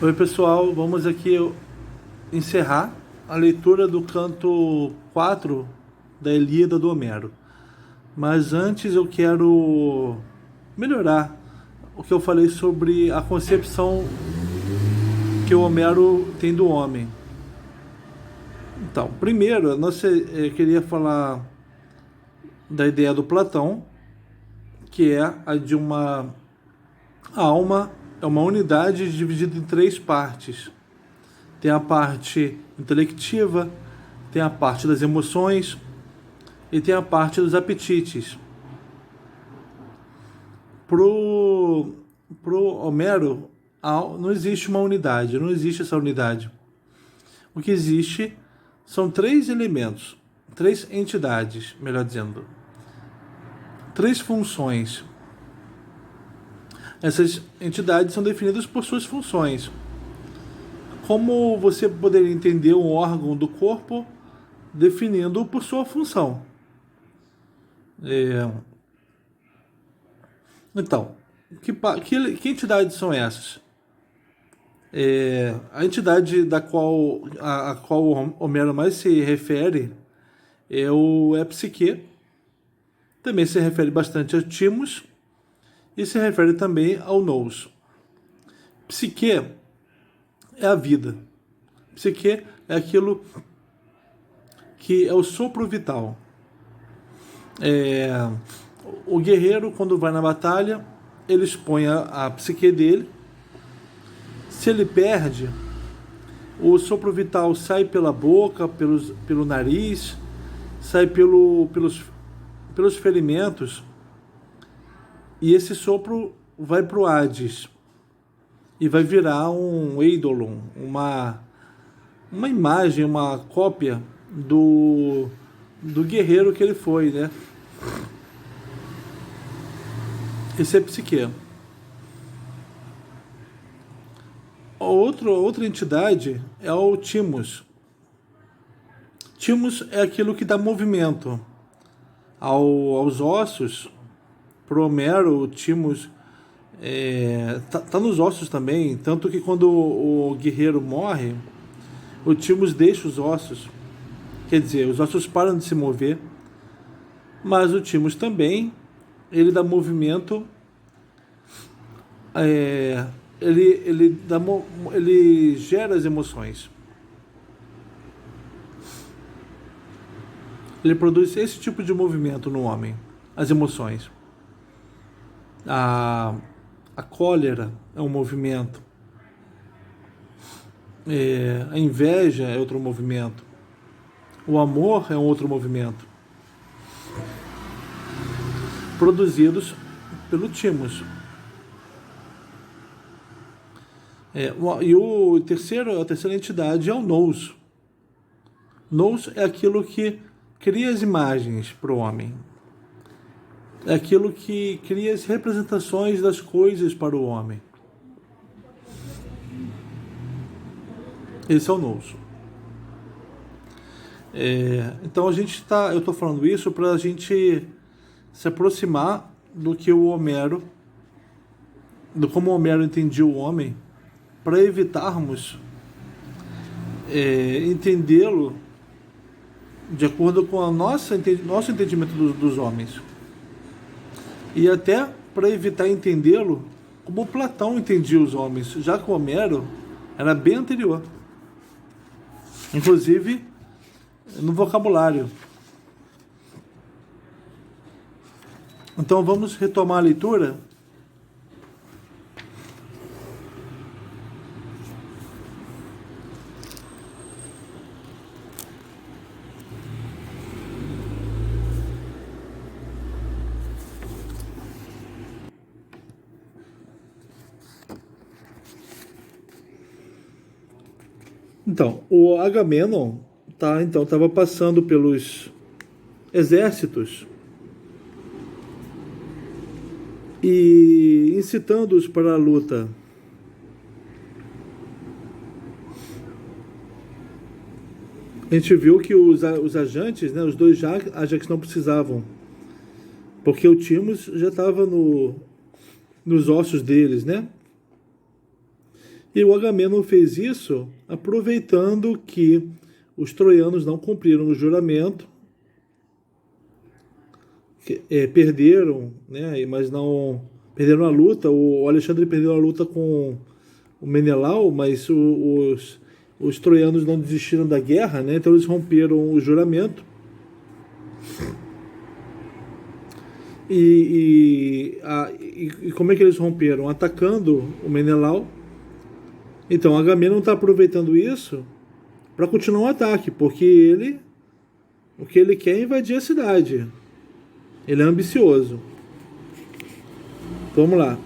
Oi, pessoal, vamos aqui encerrar a leitura do canto 4 da Ilíada do Homero. Mas antes eu quero melhorar o que eu falei sobre a concepção que o Homero tem do homem. Então, primeiro, eu queria falar da ideia do Platão, que é a de uma alma, é uma unidade dividida em três partes. Tem a parte intelectiva, tem a parte das emoções e tem a parte dos apetites. Pro Homero, não existe uma unidade, não existe essa unidade. O que existe são três elementos, três entidades, melhor dizendo, três funções. Essas entidades são definidas por suas funções. Como você poderia entender um órgão do corpo definindo por sua função? Então, que entidades são essas? A entidade a qual Homero mais se refere é a psique. Também se refere bastante a timos e se refere também ao nous. Psique é a vida. Psique é aquilo que é o sopro vital. O guerreiro, quando vai na batalha, ele expõe a psique dele. Se ele perde, o sopro vital sai pela boca, pelo nariz, sai pelos ferimentos, e esse sopro vai para o Hades e vai virar um eidolon, uma imagem, uma cópia do guerreiro que ele foi, né? Esse é psique. Outra entidade é o timos. Timos é aquilo que dá movimento aos ossos. Pro Homero, o timos tá nos ossos também, tanto que quando o guerreiro morre, o timos deixa os ossos. Quer dizer, os ossos param de se mover, mas o timos também, ele dá movimento, ele gera as emoções. Ele produz esse tipo de movimento no homem, as emoções. A cólera é um movimento. A inveja é outro movimento. O amor é um outro movimento. Produzidos pelo timos. E a terceira entidade é o nous. Nous é aquilo que cria as imagens para o homem. É aquilo que cria as representações das coisas para o homem. Esse é o nous. Então eu estou falando isso para a gente se aproximar do que o Homero, como o Homero entendia o homem, para evitarmos entendê-lo de acordo com nosso entendimento dos homens. E até para evitar entendê-lo como Platão entendia os homens, já que o Homero era bem anterior. Inclusive no vocabulário. Então vamos retomar a leitura. Então, o Agamenon estava passando pelos exércitos e incitando-os para a luta. A gente viu que os ajantes, né, os dois Ajax não precisavam, porque o Timos já estava nos ossos deles, né? E o Agamenon fez isso aproveitando que os troianos não cumpriram o juramento, perderam, né, mas não perderam a luta. O Alexandre perdeu a luta com o Menelau, mas os troianos não desistiram da guerra, né, então eles romperam o juramento. E como é que eles romperam? Atacando o Menelau. Então, Agamenon está aproveitando isso para continuar o ataque, porque o que ele quer é invadir a cidade. Ele é ambicioso. Vamos lá.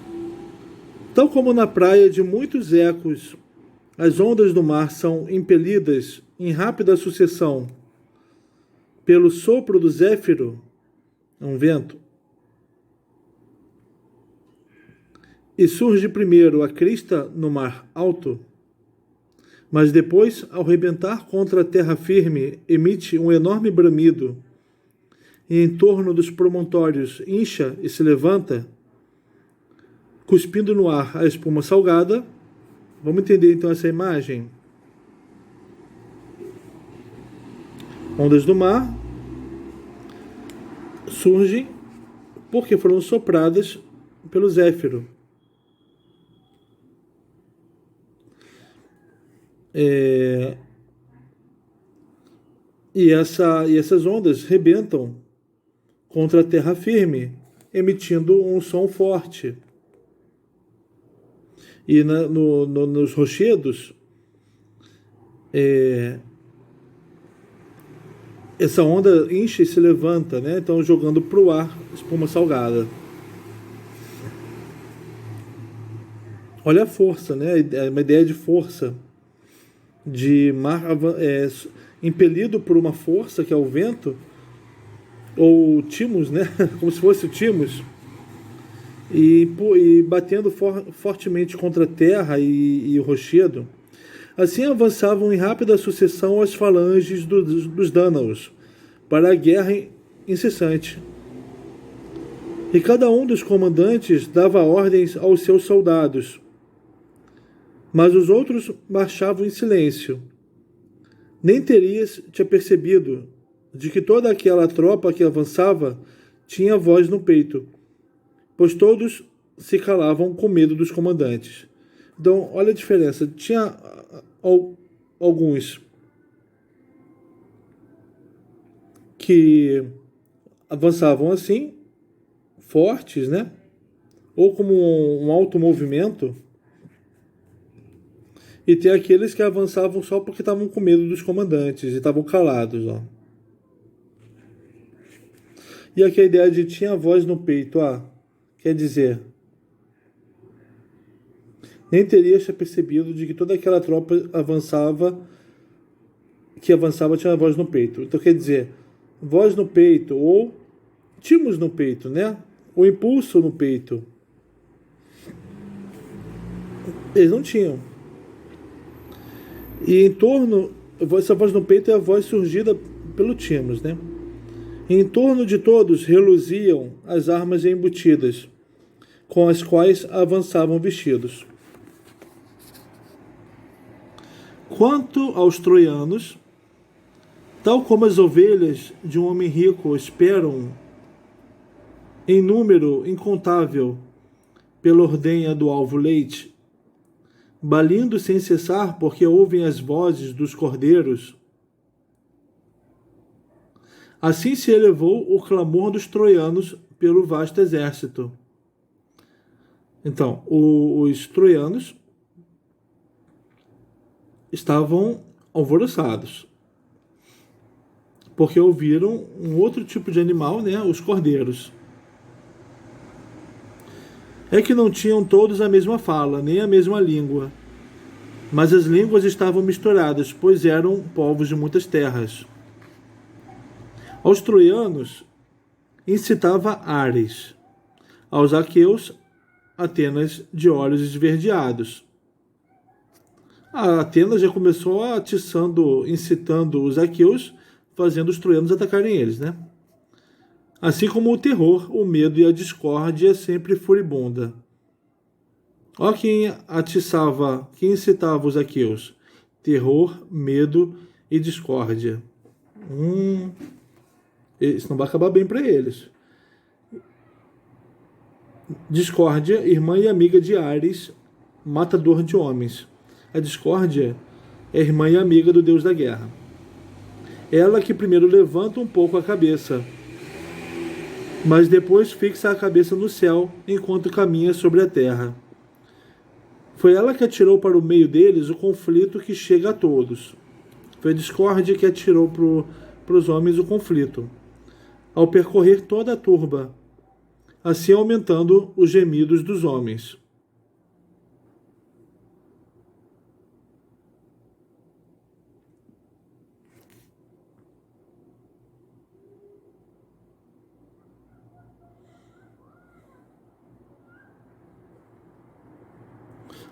Tal como na praia de muitos ecos, as ondas do mar são impelidas em rápida sucessão pelo sopro do Zéfiro, um vento, e surge primeiro a crista no mar alto, mas depois, ao rebentar contra a terra firme, emite um enorme bramido, e em torno dos promontórios incha e se levanta, cuspindo no ar a espuma salgada. Vamos entender então essa imagem. Ondas do mar surgem porque foram sopradas pelo Zéfiro. E essas ondas rebentam contra a terra firme, emitindo um som forte. E nos rochedos, essa onda enche e se levanta, né? Então jogando para o ar espuma salgada. Olha a força, né? É uma ideia de força, de mar impelido por uma força que é o vento, ou timos, né? Como se fosse o timos, e batendo fortemente contra a terra e o rochedo. Assim avançavam em rápida sucessão as falanges dos Dânaos para a guerra incessante. E cada um dos comandantes dava ordens aos seus soldados, mas os outros marchavam em silêncio. Nem terias te apercebido de que toda aquela tropa que avançava tinha voz no peito, pois todos se calavam com medo dos comandantes. Então, olha a diferença. Tinha alguns que avançavam assim, fortes, né? Ou como um alto movimento. E tem aqueles que avançavam só porque estavam com medo dos comandantes e estavam calados, ó. E aqui a ideia de tinha voz no peito, quer dizer, nem teria se percebido de que toda aquela tropa tinha voz no peito. Então quer dizer, voz no peito, ou timos no peito, né? O impulso no peito. Eles não tinham. E em torno, essa voz no peito é a voz surgida pelo timos, né? E em torno de todos reluziam as armas embutidas, com as quais avançavam vestidos. Quanto aos troianos, tal como as ovelhas de um homem rico esperam em número incontável pela ordenha do alvo leite, balindo sem cessar porque ouvem as vozes dos cordeiros, assim se elevou o clamor dos troianos pelo vasto exército. Então, os troianos estavam alvoroçados, porque ouviram um outro tipo de animal, né? Os cordeiros. É que não tinham todos a mesma fala, nem a mesma língua, mas as línguas estavam misturadas, pois eram povos de muitas terras. Aos troianos incitava Ares, aos aqueus Atenas de olhos esverdeados. A Atenas já começou incitando os aqueus, fazendo os troianos atacarem eles, né? Assim como o terror, o medo e a discórdia sempre furibunda. Ó quem atiçava, quem incitava os aqueus: terror, medo e discórdia. Isso não vai acabar bem para eles. Discórdia, irmã e amiga de Ares, matador de homens. A discórdia é irmã e amiga do deus da guerra. Ela que primeiro levanta um pouco a cabeça, mas depois fixa a cabeça no céu enquanto caminha sobre a terra. Foi ela que atirou para o meio deles o conflito que chega a todos. Foi a discórdia que atirou para os homens o conflito, ao percorrer toda a turba, assim aumentando os gemidos dos homens.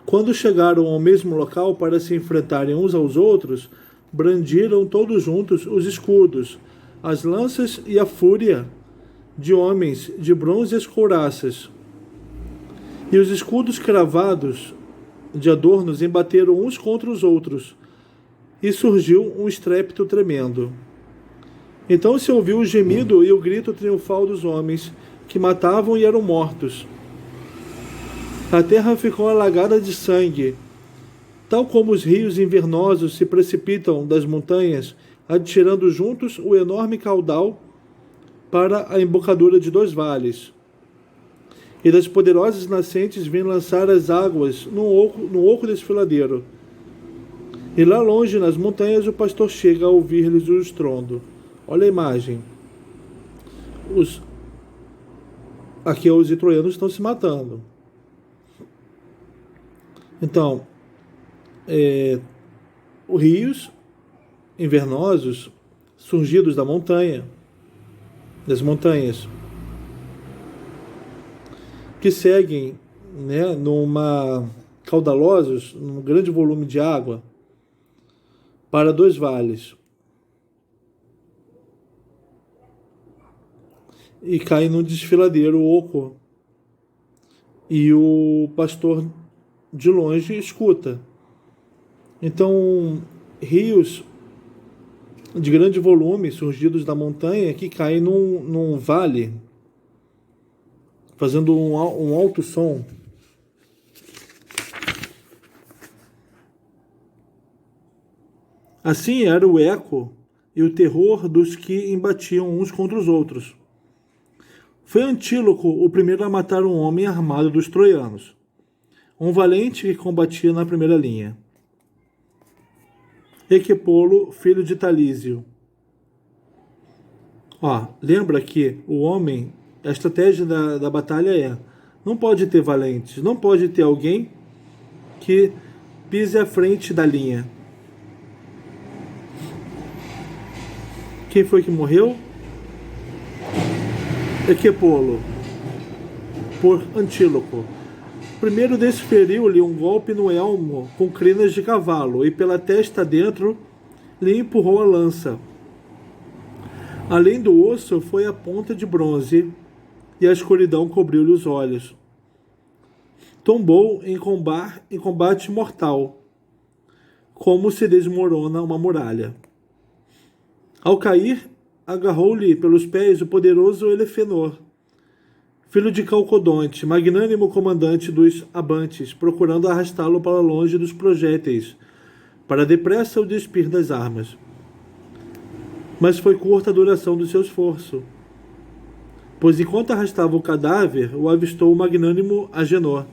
Quando chegaram ao mesmo local para se enfrentarem uns aos outros, brandiram todos juntos os escudos, as lanças e a fúria de homens de bronze e as couraças. E os escudos cravados de adornos embateram uns contra os outros, e surgiu um estrépito tremendo. Então se ouviu o gemido e o grito triunfal dos homens, que matavam e eram mortos. A terra ficou alagada de sangue, tal como os rios invernosos se precipitam das montanhas, atirando juntos o enorme caudal para a embocadura de 2 vales. E das poderosas nascentes vêm lançar as águas no oco desfiladeiro. E lá longe, nas montanhas, o pastor chega a ouvir-lhes o estrondo. Olha a imagem. Os aqueus e troianos estão se matando. Então, os rios invernosos surgidos das montanhas, que seguem, né, caudalosos, num grande volume de água, para 2 vales. E caem num desfiladeiro oco. E o pastor de longe escuta. Então, rios de grande volume surgidos da montanha que caem num vale, fazendo um alto som. Assim era o eco e o terror dos que embatiam uns contra os outros. Foi Antíloco o primeiro a matar um homem armado dos troianos, um valente que combatia na primeira linha. Equepolo, filho de Talísio. Lembra que o homem, a estratégia da batalha não pode ter valentes, não pode ter alguém que pise à frente da linha. Quem foi que morreu? Equepolo, por Antíloco. Primeiro desferiu-lhe um golpe no elmo com crinas de cavalo e pela testa dentro lhe empurrou a lança. Além do osso foi a ponta de bronze e a escuridão cobriu-lhe os olhos. Tombou em combate mortal, como se desmorona uma muralha. Ao cair, agarrou-lhe pelos pés o poderoso Elefenor, filho de Calcodonte, magnânimo comandante dos Abantes, procurando arrastá-lo para longe dos projéteis, para depressa o despir das armas. Mas foi curta a duração do seu esforço, pois enquanto arrastava o cadáver, o avistou o magnânimo Agenor,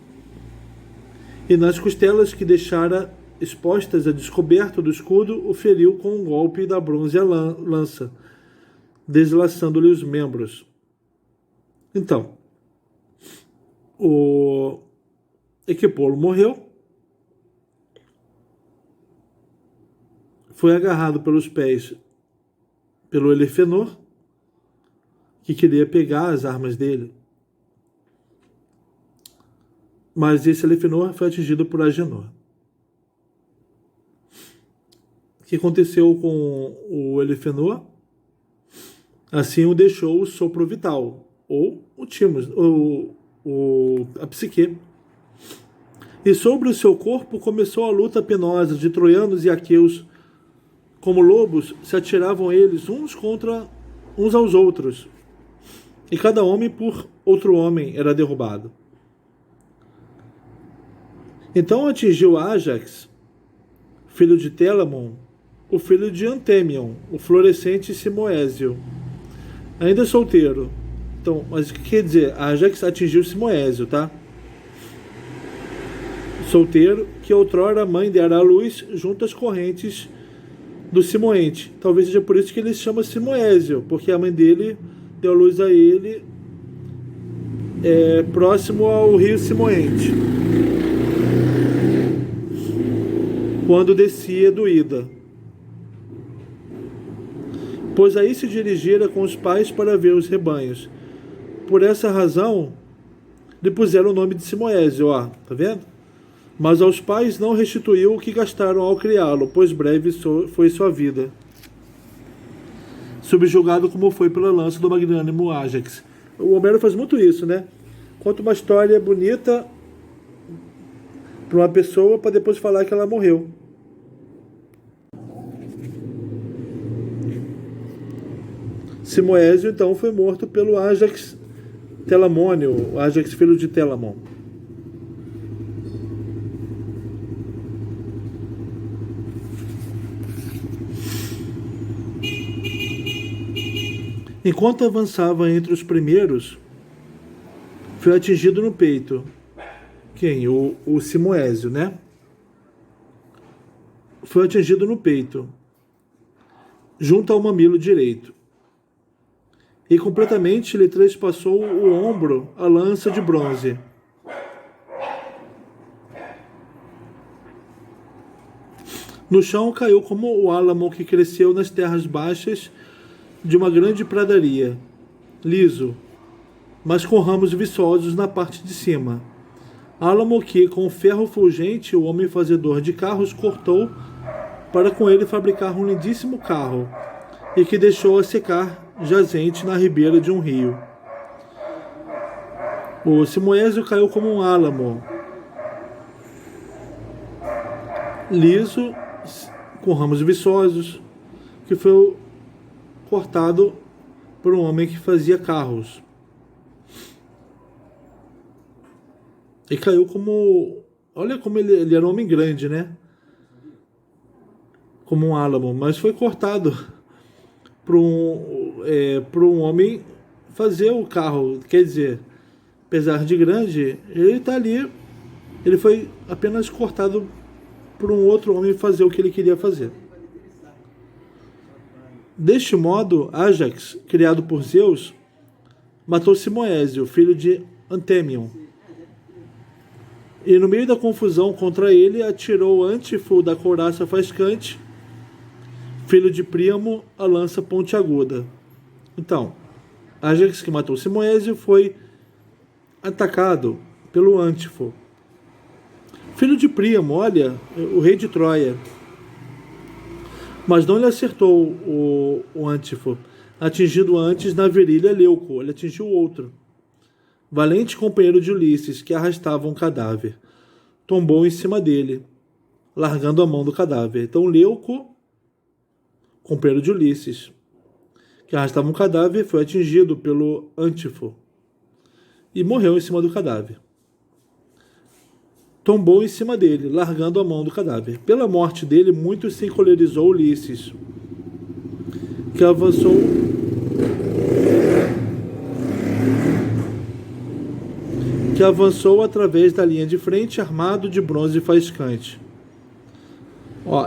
e nas costelas que deixara expostas a descoberto do escudo, o feriu com um golpe da bronze lança, deslaçando-lhe os membros. Então, o Equepolo morreu, foi agarrado pelos pés pelo Elefenor, que queria pegar as armas dele. Mas esse Elefenor foi atingido por Agenor. O que aconteceu com o Elefenor? Assim o deixou o sopro vital, ou o Timos, a psique. E sobre o seu corpo começou a luta penosa de troianos e aqueus. Como lobos, se atiravam eles uns contra uns aos outros, e cada homem por outro homem era derrubado. Então atingiu Ájax, filho de Telamon, o filho de Antemion, o florescente Simoésio, ainda solteiro. Então, mas o que quer dizer? Ájax atingiu Simoésio, tá? Solteiro, que outrora a mãe dera à luz junto às correntes do Simoente. Talvez seja por isso que ele se chama Simoésio, porque a mãe dele deu luz a ele próximo ao rio Simoente, quando descia do Ida. Pois aí se dirigira com os pais para ver os rebanhos. Por essa razão, lhe puseram o nome de Simoésio, ó, tá vendo? Mas aos pais não restituiu o que gastaram ao criá-lo, pois breve foi sua vida. Subjugado como foi pela lança do magnânimo Ájax. O Homero faz muito isso, né? Conta uma história bonita para uma pessoa para depois falar que ela morreu. Simoésio, então, foi morto pelo Ájax Telamônio, Ájax filho de Telamon. Enquanto avançava entre os primeiros, foi atingido no peito. Quem? O Simoésio, né? Foi atingido no peito, junto ao mamilo direito. E completamente lhe trespassou o ombro a lança de bronze. No chão caiu como o álamo que cresceu nas terras baixas de uma grande pradaria, liso, mas com ramos viçosos na parte de cima. Álamo que, com ferro fulgente, o homem fazedor de carros cortou para com ele fabricar um lindíssimo carro, e que deixou a secar jazente na ribeira de um rio. O Simoésio caiu como um álamo, liso, com ramos viçosos, que foi cortado por um homem que fazia carros. E caiu como... Olha como ele era um homem grande, né? Como um álamo, mas foi cortado para um homem fazer o carro. Quer dizer, apesar de grande, ele está ali. Ele foi apenas cortado por um outro homem fazer o que ele queria fazer. Deste modo, Ájax, criado por Zeus, matou Simoésio, filho de Antemion. E no meio da confusão contra ele, atirou Antífo da couraça faiscante, filho de Príamo, a lança pontiaguda. Então, Ájax, que matou Simoésio, foi atacado pelo Antífo, filho de Príamo, olha, o rei de Troia. Mas não lhe acertou o Antífo, atingindo antes na virilha Leuco. Ele atingiu o outro, valente companheiro de Ulisses, que arrastava um cadáver. Tombou em cima dele, largando a mão do cadáver. Então Leuco, companheiro de Ulisses, que arrastava um cadáver, foi atingido pelo Antífo e morreu em cima do cadáver. Tombou em cima dele, largando a mão do cadáver. Pela morte dele, muito se encolerizou Ulisses, que avançou através da linha de frente, armado de bronze faiscante.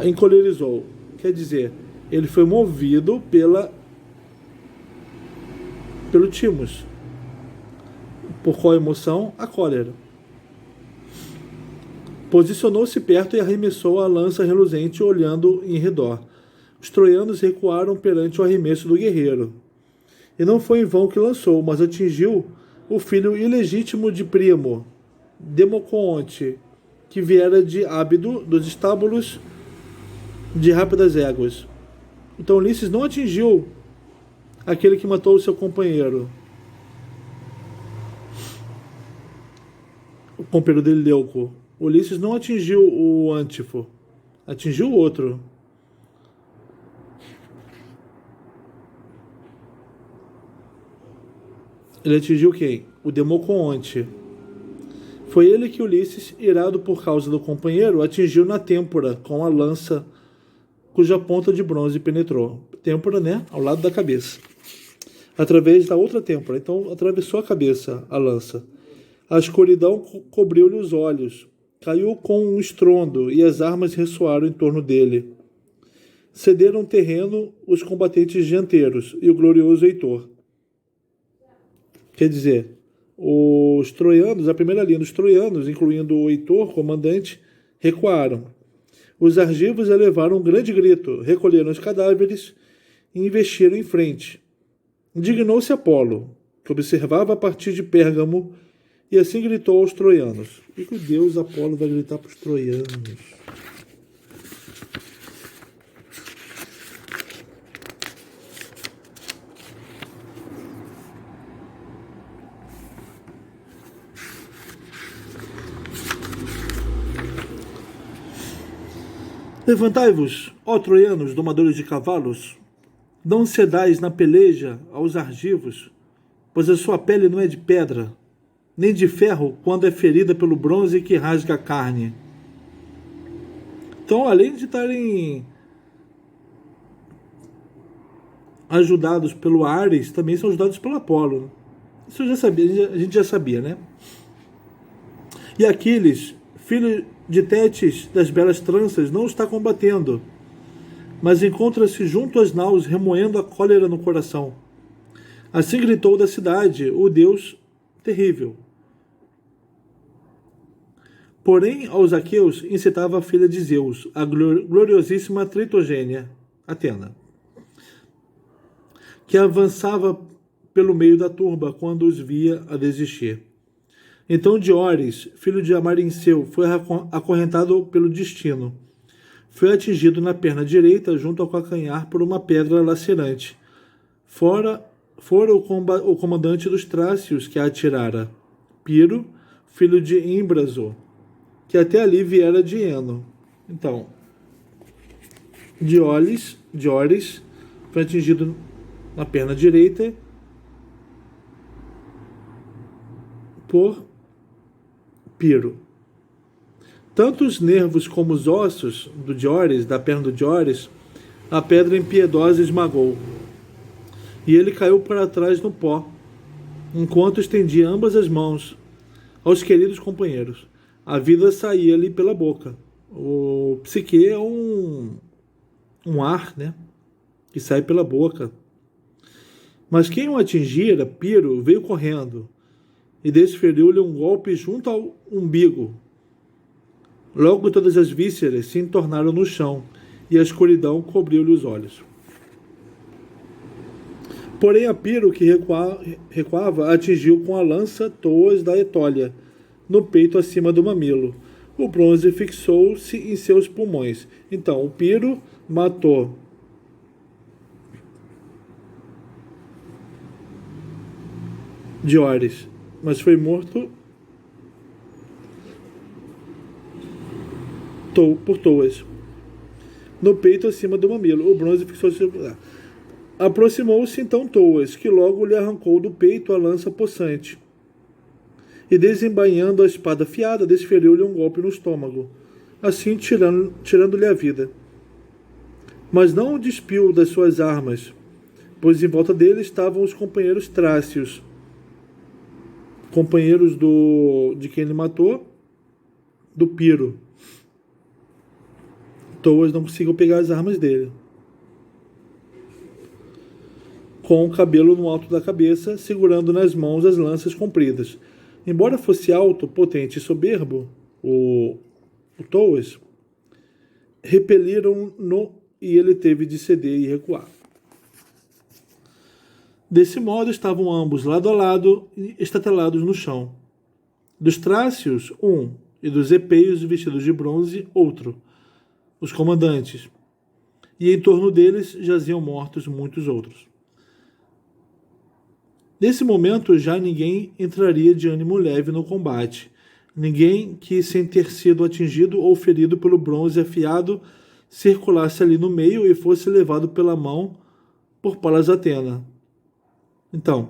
Encolerizou, quer dizer, ele foi movido pelo timos. Por qual emoção? A cólera. Posicionou-se perto e arremessou a lança reluzente, olhando em redor. Os troianos recuaram perante o arremesso do guerreiro. E não foi em vão que lançou, mas atingiu o filho ilegítimo de Príamo, Democonte, que viera de Ábido, dos estábulos de rápidas éguas. Então Ulisses não atingiu aquele que matou o seu companheiro, o companheiro dele, Leuco. Ulisses não atingiu o Antífo, atingiu o outro. Ele atingiu quem? O Democoonte. Foi ele que Ulisses, irado por causa do companheiro, atingiu na têmpora com a lança cuja ponta de bronze penetrou. Têmpora, né? Ao lado da cabeça. Através da outra têmpora. Então, atravessou a cabeça a lança. A escuridão cobriu-lhe os olhos. Caiu com um estrondo e as armas ressoaram em torno dele. Cederam terreno os combatentes dianteiros e o glorioso Heitor. Quer dizer, os troianos, a primeira linha dos troianos, incluindo o Heitor, comandante, recuaram. Os argivos elevaram um grande grito, recolheram os cadáveres e investiram em frente. Indignou-se Apolo, que observava a partir de Pérgamo, e assim gritou aos troianos. E que Deus Apolo vai gritar para os troianos? Levantai-vos, ó troianos, domadores de cavalos, não cedais na peleja aos argivos, pois a sua pele não é de pedra, nem de ferro quando é ferida pelo bronze que rasga a carne. Então, além de estarem ajudados pelo Ares, também são ajudados pelo Apolo. Isso eu já sabia, a gente já sabia, né? E Aquiles, filho de Tétis das belas tranças, não está combatendo, mas encontra-se junto às naus, remoendo a cólera no coração. Assim gritou da cidade o Deus terrível. Porém, aos aqueus incitava a filha de Zeus, a gloriosíssima Tritogênia, Atena, que avançava pelo meio da turba quando os via a desistir. Então Diores, filho de Amarinceu, foi acorrentado pelo destino. Foi atingido na perna direita, junto ao calcanhar, por uma pedra lacerante. Fora o comandante dos Trácios que a atirara, Piro, filho de Imbraso, que até ali viera de Eno. Então, Diores foi atingido na perna direita por Piro. Tanto os nervos como os ossos do Diores, da perna do Diores, a pedra impiedosa esmagou. E ele caiu para trás no pó, enquanto estendia ambas as mãos aos queridos companheiros. A vida saía-lhe pela boca. O psique é um ar, né, que sai pela boca. Mas quem o atingira, Piro, veio correndo e desferiu-lhe um golpe junto ao umbigo. Logo todas as vísceras se entornaram no chão e a escuridão cobriu-lhe os olhos. Porém, a Piro, que recuava, atingiu com a lança Toas da Etólia, no peito acima do mamilo. O bronze fixou-se em seus pulmões. Então, o Piro matou Diores, mas foi morto por Toas, no peito acima do mamilo. O bronze fixou-se. Aproximou-se então Toas, que logo lhe arrancou do peito a lança possante, e desembainhando a espada afiada, desferiu-lhe um golpe no estômago, assim tirando-lhe a vida. Mas não o despiu das suas armas, pois em volta dele estavam os companheiros trácios, companheiros de quem ele matou, do Piro. Toas não conseguiu pegar as armas dele. Com o cabelo no alto da cabeça, segurando nas mãos as lanças compridas. Embora fosse alto, potente e soberbo, o Toas, repeliram-no e ele teve de ceder e recuar. Desse modo estavam ambos lado a lado, estatelados no chão. Dos Trácios, um, e dos Epeios vestidos de bronze, outro, os comandantes. E em torno deles jaziam mortos muitos outros. Nesse momento já ninguém entraria de ânimo leve no combate. Ninguém que, sem ter sido atingido ou ferido pelo bronze afiado, circulasse ali no meio e fosse levado pela mão por Palas Atena. Então,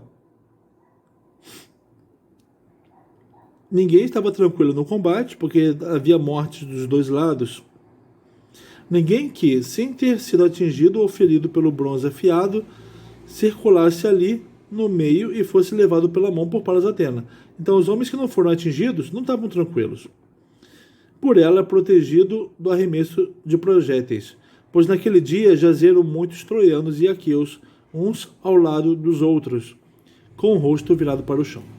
ninguém estava tranquilo no combate, porque havia mortes dos dois lados. Ninguém que, sem ter sido atingido ou ferido pelo bronze afiado, circulasse ali no meio e fosse levado pela mão por Palas Atena. Então, os homens que não foram atingidos não estavam tranquilos. Por ela, protegido do arremesso de projéteis, pois naquele dia jazeram muitos troianos e aqueus, uns ao lado dos outros, com o rosto virado para o chão.